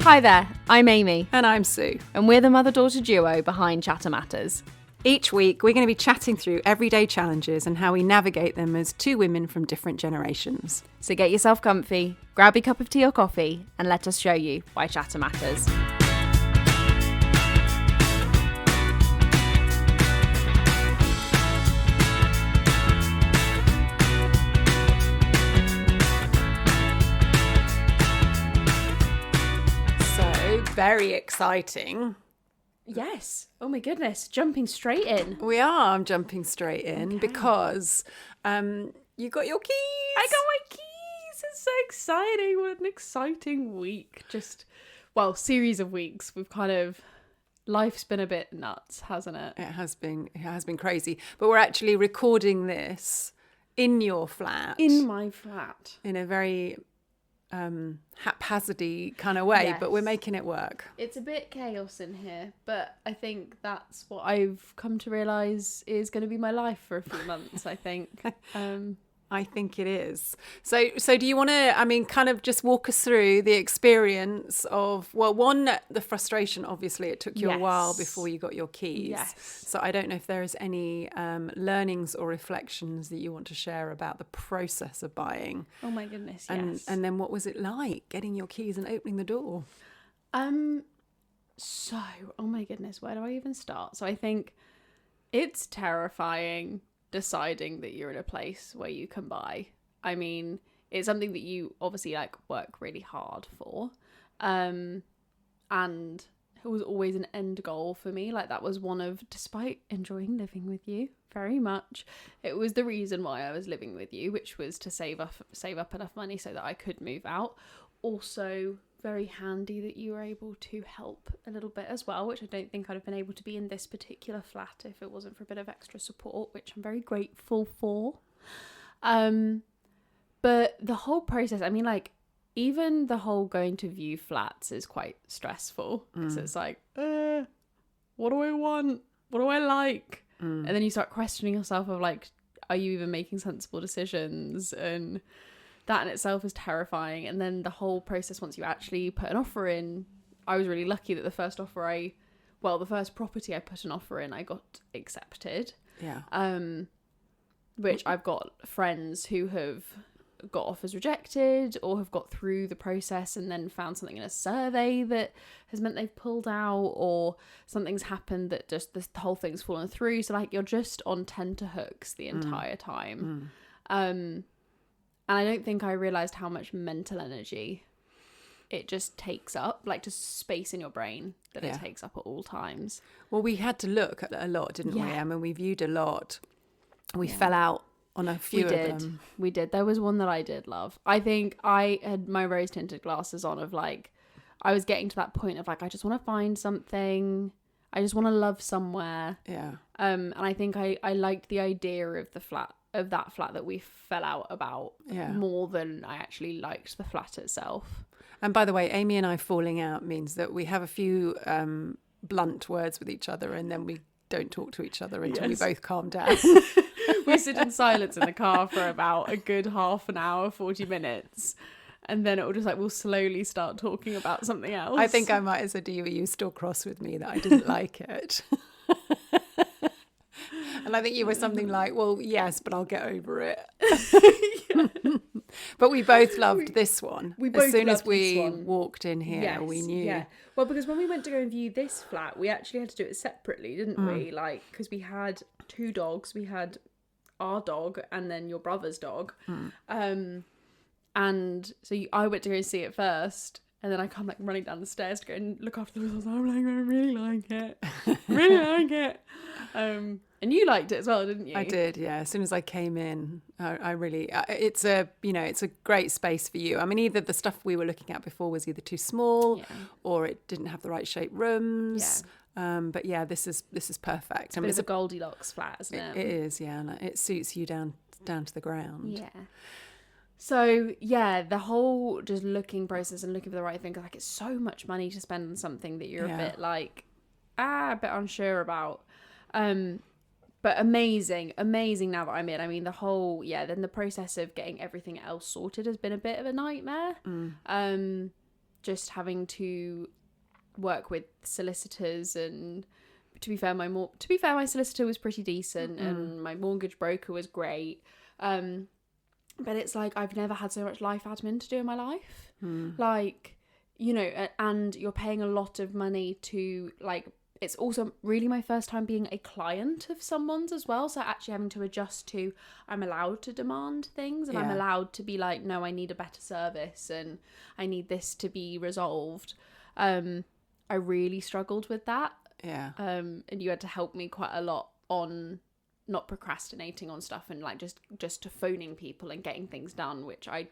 Hi there, I'm Amy. And I'm Sue. And we're the mother-daughter duo behind Chatter Matters. Each week, we're going to be chatting through everyday challenges and how we navigate them as two women from different generations. So get yourself comfy, grab your cup of tea or coffee, and let us show you why Chatter Matters. Very exciting. Yes. Oh my goodness. Jumping straight in. We are jumping straight in because you got your keys. I got my keys. It's so exciting. What an exciting week. Series of weeks. Life's been a bit nuts, hasn't it? It has been crazy. But we're actually recording this in your flat. In my flat. In a very haphazardy kind of way, yes. But we're making it work. It's a bit chaos in here, but I think that's what I've come to realise is going to be my life for a few months, I think. I think it is. So do you want to, kind of just walk us through the experience of, the frustration, obviously, it took you a while before you got your keys. Yes. So I don't know if there is any learnings or reflections that you want to share about the process of buying. Oh my goodness, yes. And then what was it like getting your keys and opening the door? Oh my goodness, where do I even start? So I think it's terrifying deciding that you're in a place where you can buy. I mean, it's something that you obviously work really hard for. And it was always an end goal for me. That was despite enjoying living with you very much, it was the reason why I was living with you, which was to save up enough money so that I could move out. Also, very handy that you were able to help a little bit as well, which I don't think I'd have been able to be in this particular flat if it wasn't for a bit of extra support, which I'm very grateful for. But the whole process, even the whole going to view flats is quite stressful. So it's what do I want? What do I like? And then you start questioning yourself of are you even making sensible decisions? And that in itself is terrifying. And then the whole process, once you actually put an offer in, I was really lucky that the first property I put an offer in, I got accepted. Yeah. Which I've got friends who have got offers rejected or have got through the process and then found something in a survey that has meant they've pulled out, or something's happened that just the whole thing's fallen through. So you're just on tenterhooks the entire time. And I don't think I realised how much mental energy it just takes up, just space in your brain that it takes up at all times. Well, we had to look at a lot, didn't we? I mean, we viewed a lot. We fell out on a few of them. We did. There was one that I did love. I think I had my rose tinted glasses on of I was getting to that point of I just want to find something. I just want to love somewhere. Yeah. And I think I liked the idea of that flat that we fell out about more than I actually liked the flat itself. And by the way, Amy and I falling out means that we have a few blunt words with each other and then we don't talk to each other until we both calm down. We sit in silence in the car for about a good half an hour, 40 minutes. And then it will just we'll slowly start talking about something else. I think I might have said to you, are you still cross with me that I didn't like it? And I think you were something well, yes, but I'll get over it. But we both loved this one. As soon as we walked in here, we knew. Yeah. Well, because when we went to go and view this flat, we actually had to do it separately, didn't we? Because we had two dogs. We had our dog and then your brother's dog. And so I went to go and see it first. And then I come running down the stairs to go and look after the wheels. I'm I really like it. Really like it. And you liked it as well, didn't you? I did, yeah. As soon as I came in, I really, it's a great space for you. I mean, either the stuff we were looking at before was either too small or it didn't have the right shaped rooms. But yeah, this is perfect. It's a Goldilocks flat, isn't it? It is, yeah. And it suits you down to the ground. Yeah. So yeah, the whole just looking process and looking for the right thing, it's so much money to spend on something that you're a bit a bit unsure about. But amazing now that I'm in. I mean, the whole, then the process of getting everything else sorted has been a bit of a nightmare. just having to work with solicitors, and to be fair, my solicitor was pretty decent, and my mortgage broker was great. But it's like I've never had so much life admin to do in my life. Like, you know, and you're paying a lot of money to, like, it's also really my first time being a client of someone's as well. So actually having to adjust to, I'm allowed to demand things, and I'm allowed to be like, no, I need a better service and I need this to be resolved. I really struggled with that. Yeah. And you had to help me quite a lot on not procrastinating on stuff, and like just to phoning people and getting things done, which I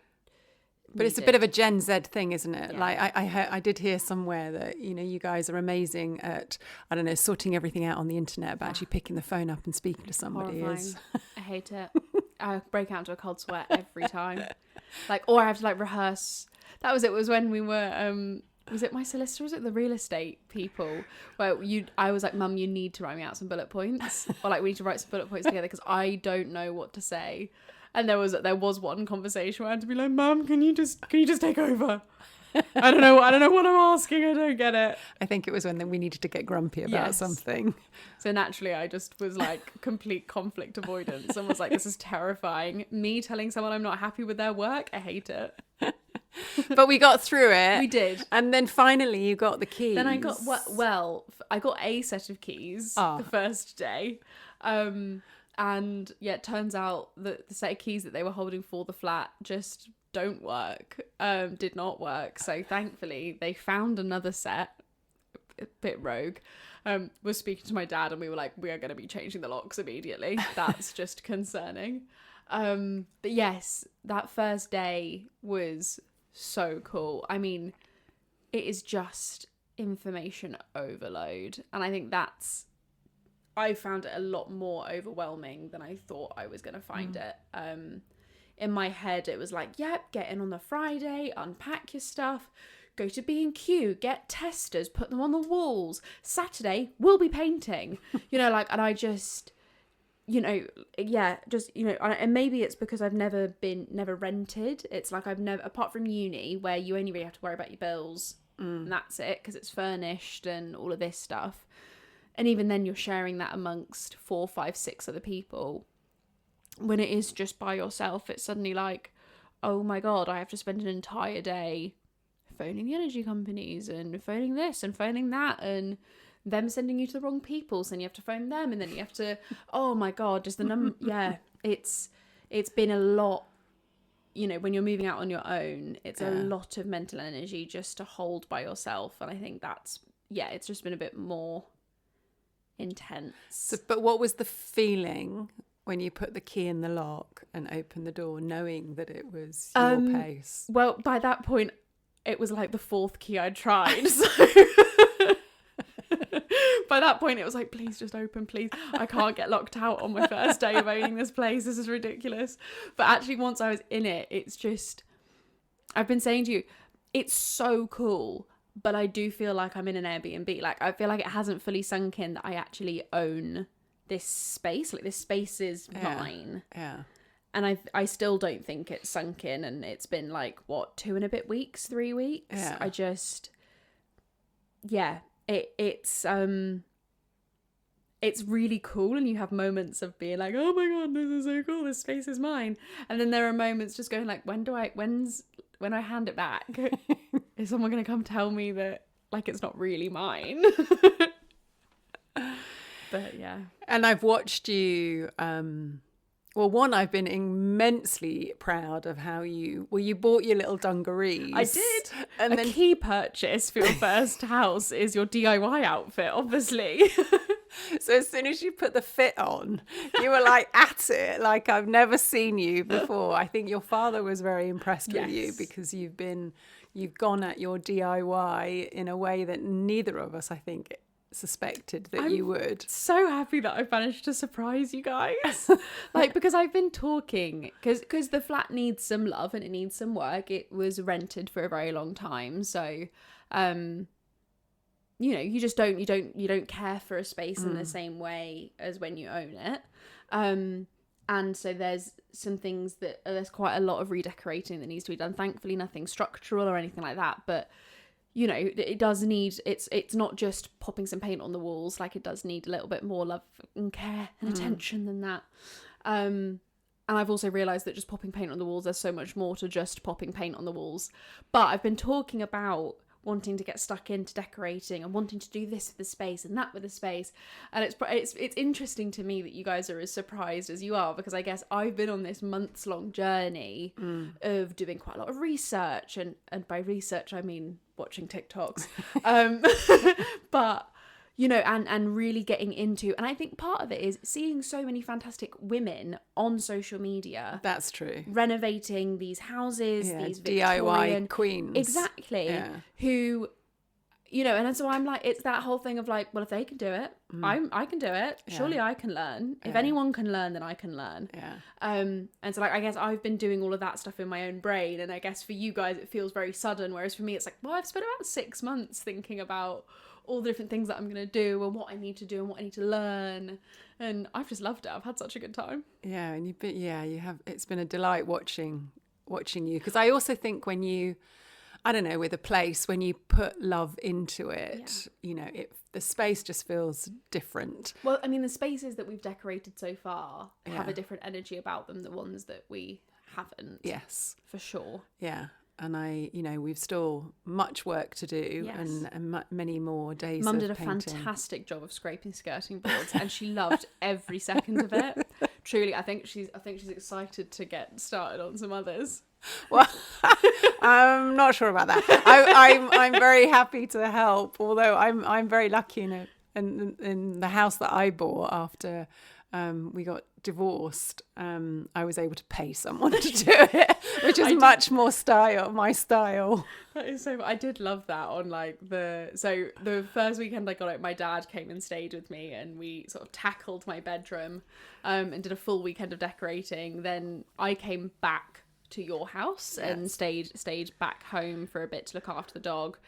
But it's a bit of a Gen Z thing, isn't it? Yeah. Like I did hear somewhere that, you know, you guys are amazing at, I don't know, sorting everything out on the internet, but actually picking the phone up and speaking to somebody is... I hate it. I break out into a cold sweat every time. Like, or I have to like rehearse. That was it. It was when we were, was it my solicitor? Was it the real estate people? Where I was like, Mum, you need to write me out some bullet points, or like we need to write some bullet points together because I don't know what to say. And there was one conversation where I had to be like, Mum, can you just take over? I don't know what I'm asking. I don't get it. I think it was when we needed to get grumpy about something. So naturally, I just was like complete conflict avoidance and was like, this is terrifying. Me telling someone I'm not happy with their work, I hate it. But we got through it. We did. And then finally you got the keys. Then I got, I got a set of keys the first day. And yeah, it turns out that the set of keys that they were holding for the flat just did not work. So thankfully they found another set, a bit rogue. Was speaking to my dad and we were like, we are going to be changing the locks immediately. That's just concerning. But yes, that first day was so cool. I mean, it is just information overload. And I think I found it a lot more overwhelming than I thought I was going to find it. In my head, it was like, yep, get in on the Friday, unpack your stuff, go to B&Q, get testers, put them on the walls. Saturday, we'll be painting. You know, like, and I just, you know, yeah, just, you know, and maybe it's because I've never rented. It's like I've never, apart from uni, where you only really have to worry about your bills, and that's it, because it's furnished and all of this stuff. And even then you're sharing that amongst 4, 5, 6 other people. When it is just by yourself, it's suddenly like, oh my God, I have to spend an entire day phoning the energy companies and phoning this and phoning that and them sending you to the wrong people. So then you have to phone them and then you have to, oh my God, just the number. Yeah, it's been a lot, you know, when you're moving out on your own, it's a lot of mental energy just to hold by yourself. And I think it's just been a bit more intense. So, but what was the feeling when you put the key in the lock and opened the door, knowing that it was your pace? Well, by that point, it was like the 4th key I'd tried. So by that point, it was like, please just open, please. I can't get locked out on my first day of owning this place. This is ridiculous. But actually, once I was in it, it's just, I've been saying to you, it's so cool. But I do feel like I'm in an Airbnb. Like, I feel like it hasn't fully sunk in that I actually own this space. Like, this space is mine. Yeah. And I still don't think it's sunk in. And it's been like, what, 2 and a bit weeks, 3 weeks? Yeah. I just, it's really cool. And you have moments of being like, oh my God, this is so cool. This space is mine. And then there are moments just going like, when I hand it back, is someone going to come tell me that, like, it's not really mine? But yeah. And I've watched you, I've been immensely proud of how you bought your little dungarees. I did. And then key purchase for your first house is your DIY outfit, obviously. So as soon as you put the fit on, you were like at it, like I've never seen you before. I think your father was very impressed with you because you've gone at your DIY in a way that neither of us, I think, suspected that you would. So happy that I've managed to surprise you guys. Like, because I've been talking, because the flat needs some love and it needs some work. It was rented for a very long time, so you know, you just don't care for a space in the same way as when you own it. And so there's some things there's quite a lot of redecorating that needs to be done. Thankfully, nothing structural or anything like that, but you know, it does need, it's not just popping some paint on the walls. Like, it does need a little bit more love and care and attention than that. And I've also realised that just popping paint on the walls, there's so much more to just popping paint on the walls. But I've been talking about wanting to get stuck into decorating and wanting to do this with the space and that with the space. And it's interesting to me that you guys are as surprised as you are, because I guess I've been on this months-long journey of doing quite a lot of research. And by research, I mean watching TikToks. But, you know, and really getting into, and I think part of it is seeing so many fantastic women on social media. That's true. Renovating these houses, these DIY queens. Exactly. Yeah. Who, you know, and so I'm like, it's that whole thing of like, well, if they can do it, I can do it. Yeah. Surely I can learn. If anyone can learn, then I can learn. Yeah. And so like, I guess I've been doing all of that stuff in my own brain, and I guess for you guys it feels very sudden, whereas for me it's like, well, I've spent about 6 months thinking about all the different things that I'm going to do and what I need to do and what I need to learn, and I've just loved it. I've had such a good time. Yeah, and you have. It's been a delight watching you, because I also think when you, I don't know, with a place, when you put love into it, you know, the space just feels different. Well, I mean, the spaces that we've decorated so far have a different energy about them, the ones that we haven't. Yes, for sure. Yeah. And we've still much work to do, and many more days. Mum did a painting. Fantastic job of scraping skirting boards, and she loved every second of it. Truly, I think she's excited to get started on some others. Well, I'm not sure about that. I'm very happy to help, although I'm very lucky in the house that I bought after we got divorced. I was able to pay someone to do it, which is much more my style. That is so. I did love that on like the first weekend I got it, my dad came and stayed with me, and we sort of tackled my bedroom, and did a full weekend of decorating. Then I came back to your house and stayed back home for a bit to look after the dog.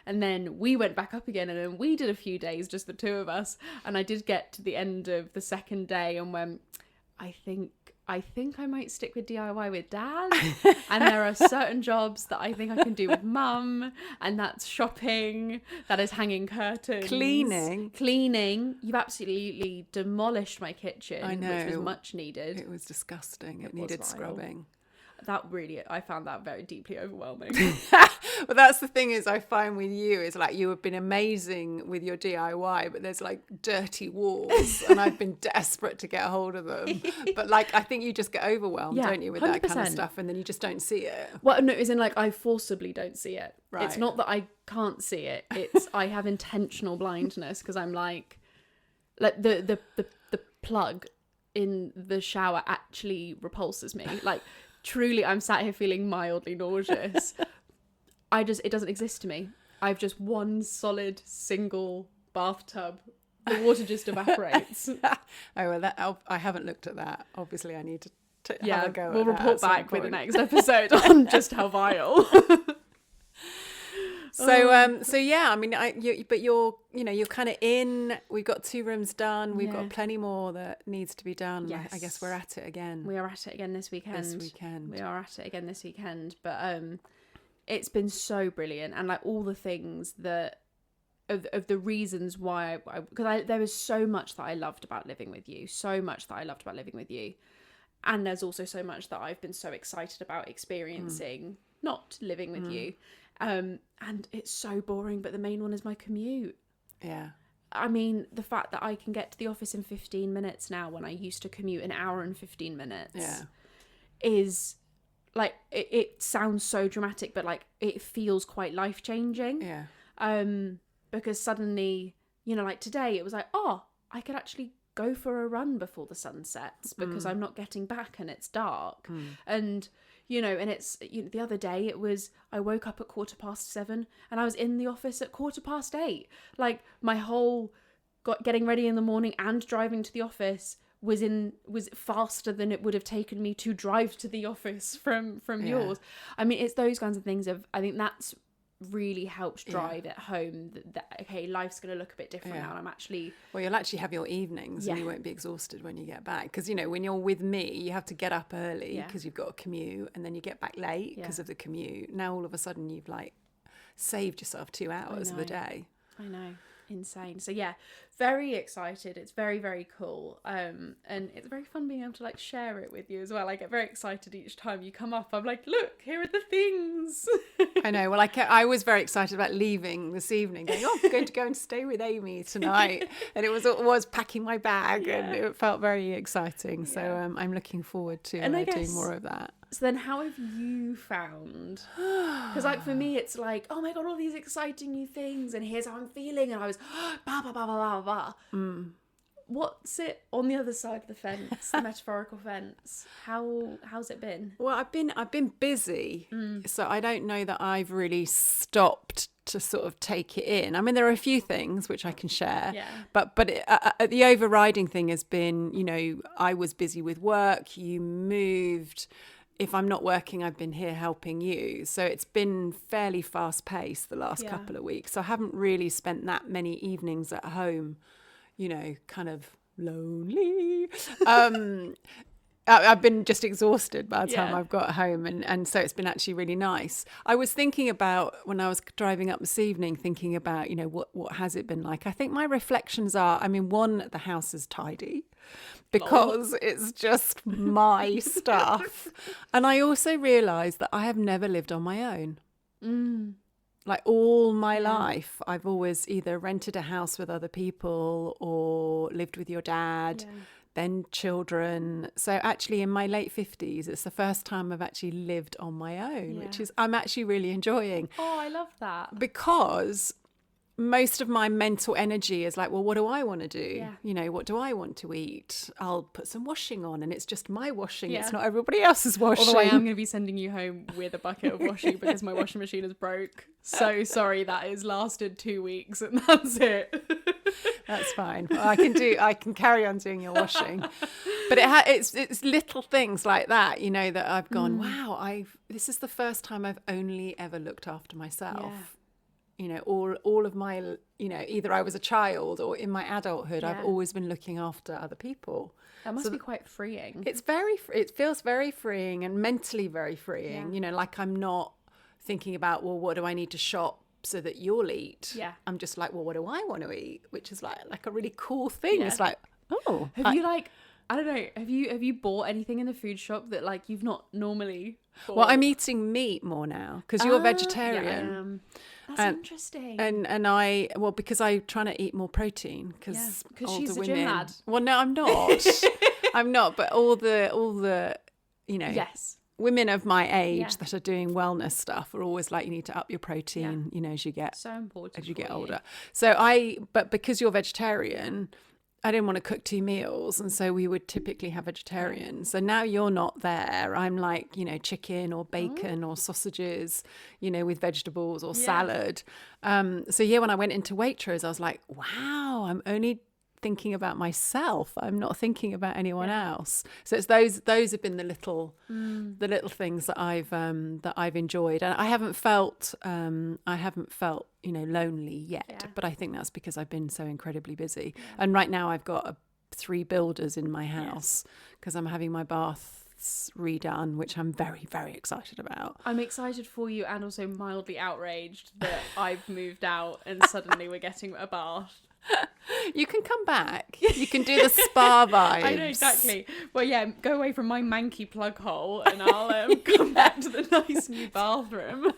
And then we went back up again, and then we did a few days, just the two of us. And I did get to the end of the second day and went, I think I might stick with DIY with Dad. And there are certain jobs that I think I can do with Mum, and that's shopping, that is hanging curtains, cleaning. You've absolutely demolished my kitchen. I know, which was much needed. It was disgusting. It needed scrubbing. I found that very deeply overwhelming. But that's the thing is, I find with you is like, you have been amazing with your DIY, but there's like dirty walls, and I've been desperate to get a hold of them. But like, I think you just get overwhelmed, don't you, with 100%. That kind of stuff, and then you just don't see it. Well, no, as in like, I forcibly don't see it. Right. It's not that I can't see it. It's I have intentional blindness, because I'm like the plug in the shower actually repulses me. Like, truly, I'm sat here feeling mildly nauseous. It doesn't exist to me. I've just one solid single bathtub. The water just evaporates. I haven't looked at that. Obviously, I need to have a go. We'll report back with the next episode on just how vile. So yeah, I mean, you're kind of in. We've got 2 rooms done. We've got plenty more that needs to be done. Yes. I guess we're at it again. We are at it again this weekend. We are at it again this weekend. But it's been so brilliant, and like all the things that of the reasons why because there was so much that I loved about living with you, and there's also so much that I've been so excited about experiencing not living with you. And it's so boring, but the main one is my commute. Yeah. I mean, the fact that I can get to the office in 15 minutes now, when I used to commute an hour and 15 minutes, is like, it sounds so dramatic, but like, it feels quite life-changing. Yeah. Because suddenly, you know, like today, it was like, oh, I could actually go for a run before the sun sets, because I'm not getting back and it's dark. And you know, and it's, you know, the other day it was, I woke up at 7:15 and I was in the office at 8:15. Like, my whole getting ready in the morning and driving to the office was faster than it would have taken me to drive to the office from yours. I mean, it's those kinds of things I think that's really helped drive it home that okay, life's going to look a bit different now, and I'm actually... Well, you'll actually have your evenings and you won't be exhausted when you get back, because, you know, when you're with me, you have to get up early because you've got a commute, and then you get back late because of the commute. Now all of a sudden you've like saved yourself 2 hours of the day. I know. Insane. So yeah, very excited. It's very, very cool. And it's very fun being able to like share it with you as well. I get very excited each time you come up. I'm like, look, here are the things. I know. Well, I was very excited about leaving this evening, going, oh, I'm going to go and stay with Amy tonight. And it was packing my bag, and it felt very exciting. So I'm looking forward to doing more of that. So then how have you found, because like for me it's like, oh my god, all these exciting new things and here's how I'm feeling, and I was blah blah blah blah blah blah. What's it on the other side of the fence, the metaphorical fence? How's it been? Well, I've been busy, so I don't know that I've really stopped to sort of take it in. I mean, there are a few things which I can share, but the overriding thing has been, you know, I was busy with work, you moved. If I'm not working, I've been here helping you. So it's been fairly fast paced the last couple of weeks. So I haven't really spent that many evenings at home, you know, kind of lonely. I've been just exhausted by the time I've got home. And so it's been actually really nice. I was thinking about, when I was driving up this evening, thinking about, you know, what has it been like? I think my reflections are, I mean, one, the house is tidy because it's just my stuff. And I also realised that I have never lived on my own. Like all my life, I've always either rented a house with other people or lived with your dad. Then children. So actually in my late 50s, it's the first time I've actually lived on my own, which is, I'm actually really enjoying. Oh, I love that. Because most of my mental energy is like, well, what do I want to do? You know, what do I want to eat? I'll put some washing on, and it's just my washing. It's not everybody else's washing. Although I am going to be sending you home with a bucket of washing because my washing machine is broke. So sorry, that has lasted 2 weeks and that's it. That's fine. Well, I can carry on doing your washing. But it's little things like that, you know, that I've gone, wow, this is the first time I've only ever looked after myself. You know, all of my, you know, either I was a child or in my adulthood, I've always been looking after other people. That must be quite freeing. It feels very freeing and mentally very freeing. You know, like I'm not thinking about, well, what do I need to shop so that you'll eat? I'm just like, well, what do I want to eat? Which is like a really cool thing. It's like, oh, have you like, I don't know, have you bought anything in the food shop that like you've not normally bought? Well, I'm eating meat more now because you're vegetarian. That's interesting. And I, well, because I trying to eat more protein because she's older a gym women. lad. Well, no, I'm not. I'm not. But all the, you know, women of my age that are doing wellness stuff are always like, you need to up your protein, you know, as you get so important as you get older. So but because you're vegetarian, I didn't want to cook 2 meals, and so we would typically have vegetarian. So now you're not there. I'm like, you know, chicken or bacon or sausages, you know, with vegetables or salad. So when I went into Waitrose, I was like, wow, I'm only thinking about myself. I'm not thinking about anyone else. So it's those have been the little things that I've enjoyed, and I haven't felt you know, lonely yet. But I think that's because I've been so incredibly busy. And right now I've got 3 builders in my house because I'm having my baths redone, which I'm very, very excited about. I'm excited for you and also mildly outraged that I've moved out and suddenly we're getting a bath. You can come back. You can do the spa vibes. I know, exactly. Well, go away from my manky plug hole and I'll come back to the nice new bathroom.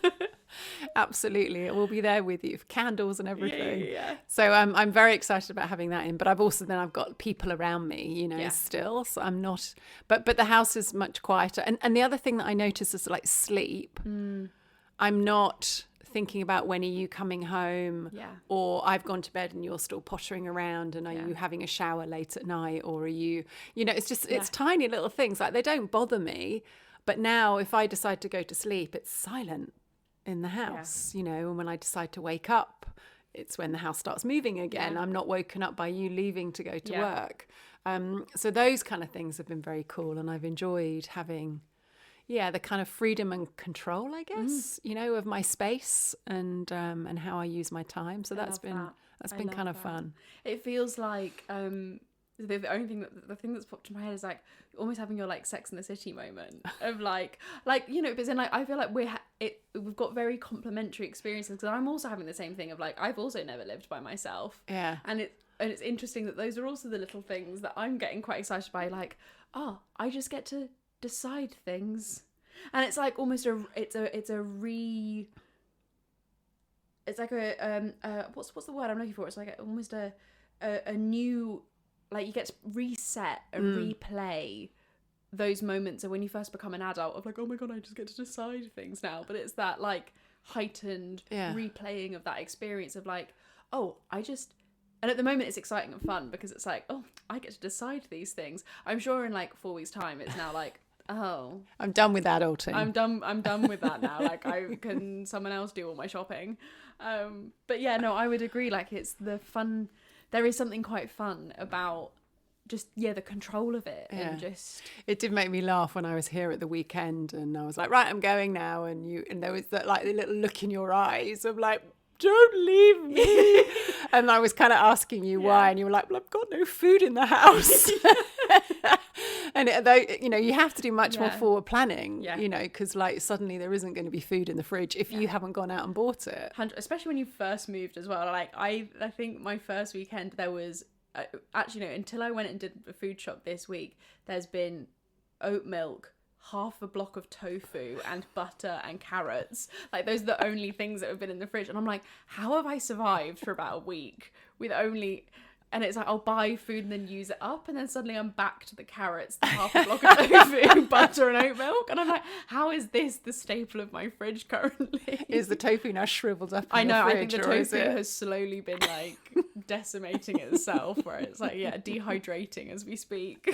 Absolutely. It will be there with you, candles and everything. Yeah. So I'm very excited about having that in, but I've got people around me, you know, still. So I'm not, but the house is much quieter. And the other thing that I notice is like sleep. I'm not thinking about when are you coming home, or I've gone to bed and you're still pottering around, and are you having a shower late at night, or are you, you know, it's just it's tiny little things, like they don't bother me, but now if I decide to go to sleep, it's silent in the house, you know, and when I decide to wake up, it's when the house starts moving again. I'm not woken up by you leaving to go to work. So those kind of things have been very cool, and I've enjoyed having the kind of freedom and control, I guess, you know, of my space and how I use my time. So that's been kind of fun. It feels like the only thing the thing that's popped in my head is like almost having your like Sex and the City moment of like you know, because then like I feel like we've got very complementary experiences, because I'm also having the same thing of like, I've also never lived by myself. Yeah. And it's interesting that those are also the little things that I'm getting quite excited by, like, oh, I just get to decide things. And it's like almost it's like a what's the word I'm looking for? It's like almost a new, like, you get to reset and replay those moments of when you first become an adult of like, oh my god, I just get to decide things now. But it's that like heightened replaying of that experience of like, oh, and at the moment it's exciting and fun because it's like, oh, I get to decide these things. I'm sure in like 4 weeks time it's now like, oh, I'm done with adulting. I'm done with that now. Like, can someone else do all my shopping? But yeah, no, I would agree. Like, it's the fun. There is something quite fun about just, the control of it. And just, it did make me laugh when I was here at the weekend and I was like, right, I'm going now. And there was that like the little look in your eyes of like, don't leave me. And I was kind of asking you why, and you were like, well, I've got no food in the house. And you have to do much more forward planning, because like suddenly there isn't going to be food in the fridge if you haven't gone out and bought it. Especially when you first moved as well. Like, I think my first weekend there was, actually no, until I went and did a food shop this week, there's been oat milk, half a block of tofu and butter and carrots. Like, those are the only things that have been in the fridge. And I'm like, how have I survived for about a week with only... And it's like, I'll buy food and then use it up. And then suddenly I'm back to the carrots, the half a block of tofu, butter and oat milk. And I'm like, how is this the staple of my fridge currently? Is the tofu now shriveled up in I know, the fridge? I think the tofu has slowly been like decimating itself, where it's like, dehydrating as we speak.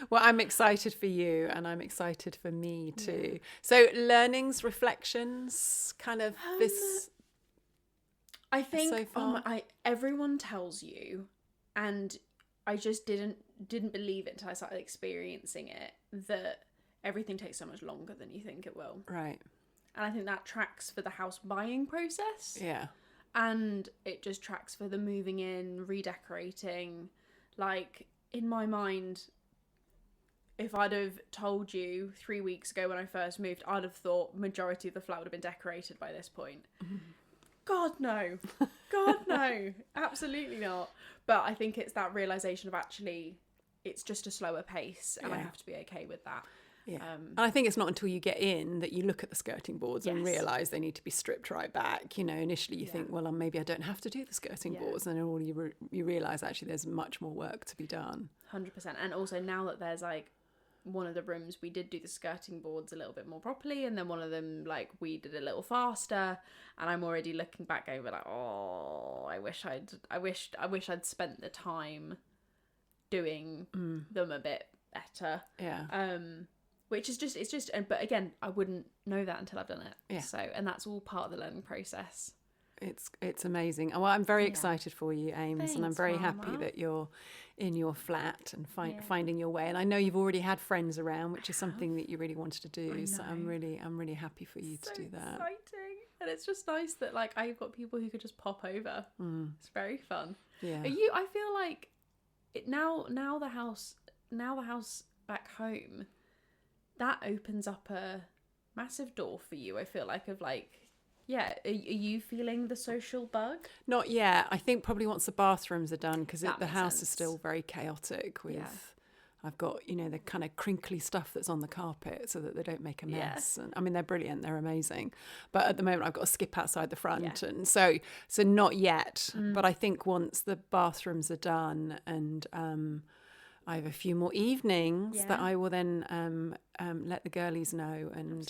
Well, I'm excited for you and I'm excited for me too. Yeah. So learnings, reflections, kind of this... I think so far? Everyone tells you, and I just didn't believe it until I started experiencing it, that everything takes so much longer than you think it will. Right. And I think that tracks for the house buying process. Yeah. And it just tracks for the moving in, redecorating. Like, in my mind, if I'd have told you 3 weeks ago when I first moved, I'd have thought majority of the flat would have been decorated by this point. Mm-hmm. God, no. God, no. Absolutely not. But I think it's that realisation of actually it's just a slower pace and I have to be okay with that. Yeah. And I think it's not until you get in that you look at the skirting boards and realise they need to be stripped right back. Initially you think, well, maybe I don't have to do the skirting boards. And then all you realise actually there's much more work to be done. 100%. And also now that there's like, one of the rooms we did do the skirting boards a little bit more properly, and then one of them like we did a little faster, and I'm already looking back over like, oh, I wish I'd spent the time doing them a bit better. Which is just but again, I wouldn't know that until I've done it. So, and that's all part of the learning process. It's amazing. Well, I'm very excited for you, Ames. Thanks, and I'm very Mama. happy that you're in your flat and finding your way. And I know you've already had friends around, which is something that you really wanted to do. So I'm really happy for you to do that. Exciting. And it's just nice that like I've got people who could just pop over. It's very fun. Yeah. I feel like now the house back home, that opens up a massive door for you. I feel like of like, yeah, are you feeling the social bug? Not yet. I think probably once the bathrooms are done, because the house is still very chaotic with, I've got, the kind of crinkly stuff that's on the carpet so that they don't make a mess. And I mean, they're brilliant. They're amazing. But at the moment, I've got to skip outside the front. And so not yet. But I think once the bathrooms are done and I have a few more evenings that I will then let the girlies know, and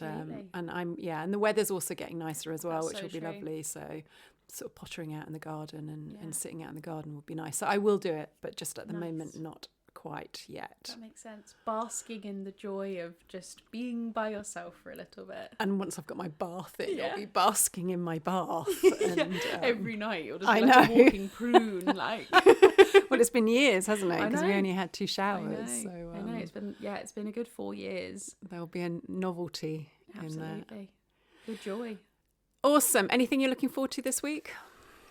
and the weather's also getting nicer as well, which will be lovely. So sort of pottering out in the garden and sitting out in the garden would be nice. So I will do it, but just at the moment not quite yet. That makes sense. Basking in the joy of just being by yourself for a little bit. And once I've got my bath in, I'll be basking in my bath. And, every night you'll just be like a walking prune. Like, well, it's been years, hasn't it? Because we only had 2 showers. I know. It's been a good 4 years. There'll be a novelty in that. Good joy. Awesome. Anything you're looking forward to this week?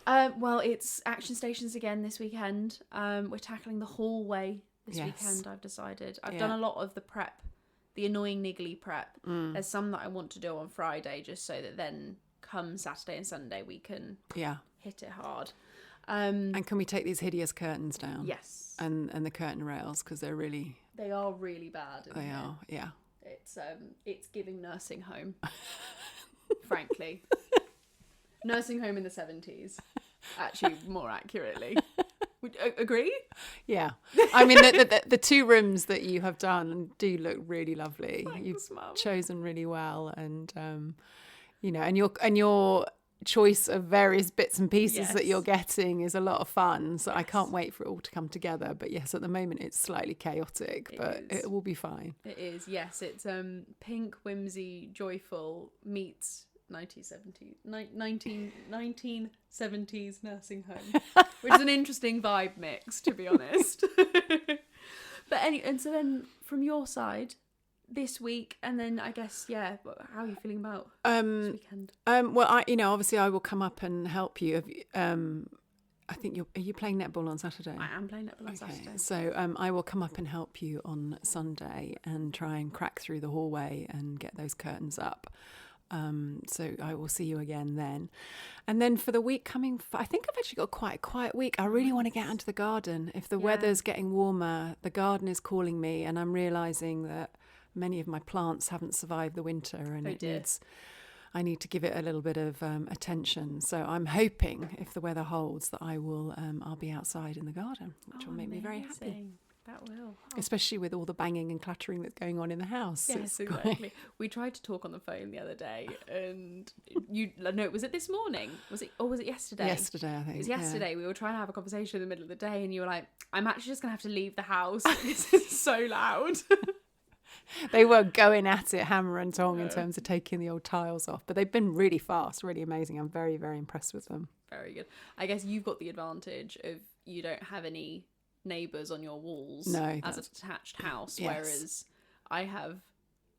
Well, it's Action Stations again this weekend. We're tackling the hallway this weekend, I've decided. I've done a lot of the prep the annoying niggly prep. There's some that I want to do on Friday, just so that then come Saturday and Sunday we can hit it hard. And can we take these hideous curtains down? Yes. And the curtain rails, because they are really bad. They are, yeah. It's giving nursing home, frankly. Nursing home in the 70s, actually, more accurately. Would you agree? Yeah. I mean, the 2 rooms that you have done do look really lovely. Thanks, You've Mum. chosen really well, and and your choice of various bits and pieces that you're getting is a lot of fun. So I can't wait for it all to come together. But yes, at the moment it's slightly chaotic, but it will be fine. It is. Yes, it's pink, whimsy, joyful meets 1970s nursing home, which is an interesting vibe mix, to be honest. But and so then from your side, this week, and then I guess how are you feeling about this weekend? Well, obviously I will come up and help you. I think are you playing netball on Saturday? I am playing netball on Saturday. So I will come up and help you on Sunday and try and crack through the hallway and get those curtains up. So I will see you again then. And then for the week coming, I think I've actually got quite a quiet week. I really want to get into the garden. If the weather's getting warmer, the garden is calling me, and I'm realising that many of my plants haven't survived the winter, and I need to give it a little bit of attention. So I'm hoping, if the weather holds, that I'll be outside in the garden, which will make me very happy. That will. Especially with all the banging and clattering that's going on in the house. Yes, exactly. We tried to talk on the phone the other day, and was it this morning? Was it yesterday? Yesterday, I think. It was yesterday. Yeah. We were trying to have a conversation in the middle of the day, and you were like, I'm actually just going to have to leave the house because it's so loud. They were going at it hammer and tong in terms of taking the old tiles off, but they've been really fast, really amazing. I'm very, very impressed with them. Very good. I guess you've got the advantage of you don't have any neighbours on your walls as a detached house, whereas I have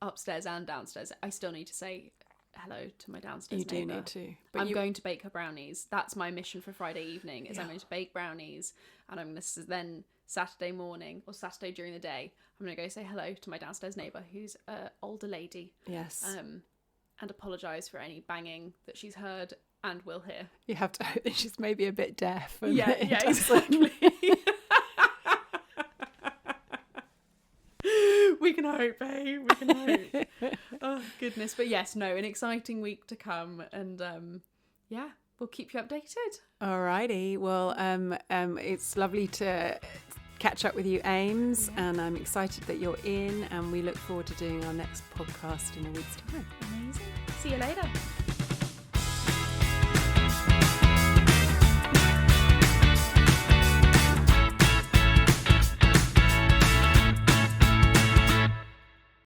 upstairs and downstairs. I still need to say hello to my downstairs neighbour. You do need to. But I'm going to bake her brownies. That's my mission for Friday evening, is I'm going to bake brownies, and I'm going to then Saturday morning or Saturday during the day, I'm going to go say hello to my downstairs neighbour, who's an older lady. Yes. And apologise for any banging that she's heard and will hear. You have to hope that she's maybe a bit deaf. Yeah, exactly. We can hope, babe. We can hope. Oh, goodness. But yes, an exciting week to come. And we'll keep you updated. Alrighty. Well, it's lovely to catch up with you, Ames. Yeah. And I'm excited that you're in. And we look forward to doing our next podcast in a week's time. Amazing. See you later.